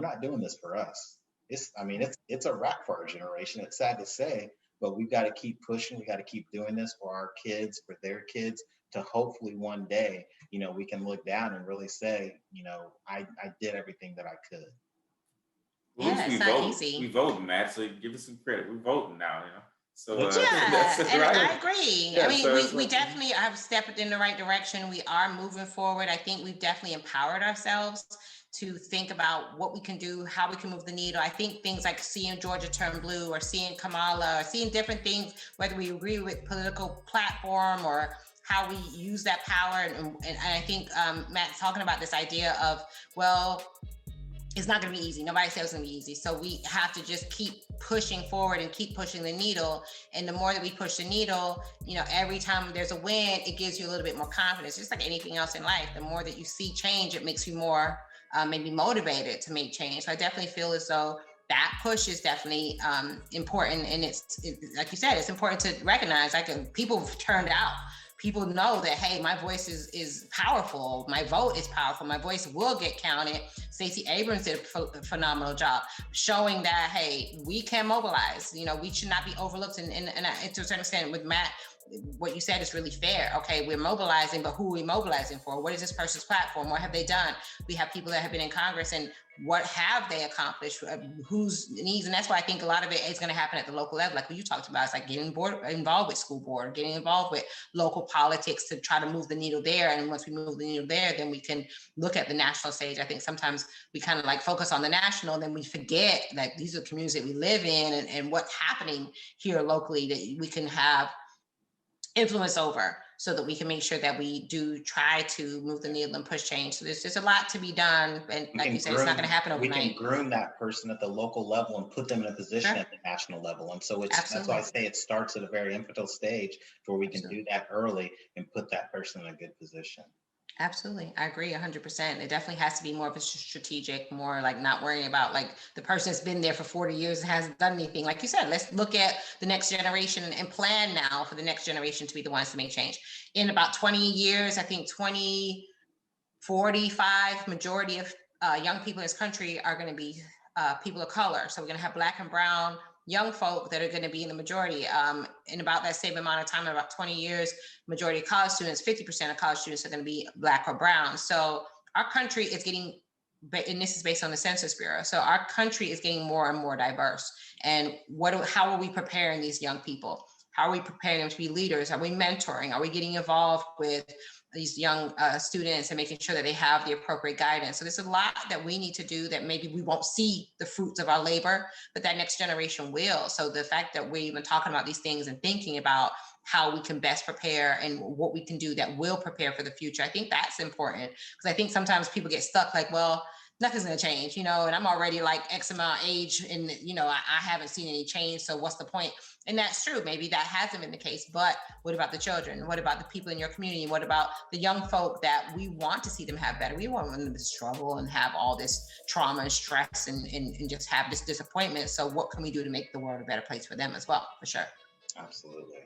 we're not doing this for us. It's a wrap for our generation. It's sad to say, but we've got to keep pushing. We got to keep doing this for our kids, for their kids, to hopefully one day, we can look down and really say, I did everything that I could. At least Yeah, we it's not vote. We easy. voting, Matt. So give us some credit. We're voting now. So That's true. that's Yeah, and right. I agree. I Yeah. mean, So we, it's we like, definitely have stepped in the right direction. We are moving forward. I think we've definitely empowered ourselves to think about what we can do, how we can move the needle. I think things like seeing Georgia turn blue or seeing Kamala or seeing different things, whether we agree with political platform or how we use that power. And I think Matt's talking about this idea of, well, it's not going to be easy. Nobody says it's going to be easy. So we have to just keep pushing forward and keep pushing the needle. And the more that we push the needle, every time there's a win, it gives you a little bit more confidence. Just like anything else in life, the more that you see change, it makes you more maybe motivated to make change. So I definitely feel as though that push is definitely important. And like you said, it's important to recognize, like, people have turned out. People know that, hey, my voice is powerful. My vote is powerful. My voice will get counted. Stacey Abrams did a phenomenal job showing that, hey, we can mobilize. We should not be overlooked. And to a certain extent with Matt, what you said is really fair. Okay, we're mobilizing, but who are we mobilizing for? What is this person's platform? What have they done? We have people that have been in Congress, and what have they accomplished? Whose needs? And that's why I think a lot of it is going to happen at the local level. Like what you talked about, it's like getting involved with school board, getting involved with local politics to try to move the needle there. And once we move the needle there, then we can look at the national stage. I think sometimes we kind of like focus on the national, and then we forget that these are communities that we live in, and what's happening here locally that we can have influence over, so that we can make sure that we do try to move the needle and push change. So there's a lot to be done. And like you said, it's not going to happen overnight. We can groom that person at the local level and put them in a position at the national level. And so that's why I say it starts at a very infantile stage, where we can do that early and put that person in a good position. Absolutely. I agree 100%. It definitely has to be more of a strategic, more like not worrying about like the person that's been there for 40 years and hasn't done anything. Like you said, let's look at the next generation and plan now for the next generation to be the ones to make change. In about 20 years, I think 2045, majority of young people in this country are going to be people of color. So we're going to have Black and brown young folk that are going to be in the majority. In about that same amount of time, in about 20 years, majority of college students, 50% of college students are going to be Black or brown. So our country is getting, and this is based on the Census Bureau, so our country is getting more and more diverse. And how are we preparing these young people? How are we preparing them to be leaders? Are we mentoring? Are we getting involved with these young students and making sure that they have the appropriate guidance? So there's a lot that we need to do that maybe we won't see the fruits of our labor, but that next generation will. So the fact that we're even talking about these things and thinking about how we can best prepare and what we can do that will prepare for the future, I think that's important. Because I think sometimes people get stuck like, well, nothing's going to change, and I'm already like X amount of age, and I haven't seen any change, so what's the point? And that's true. Maybe that hasn't been the case, but what about the children? What about the people in your community? What about the young folk that we want to see them have better? We want them to struggle and have all this trauma and stress and just have this disappointment. So what can we do to make the world a better place for them as well? For sure. Absolutely.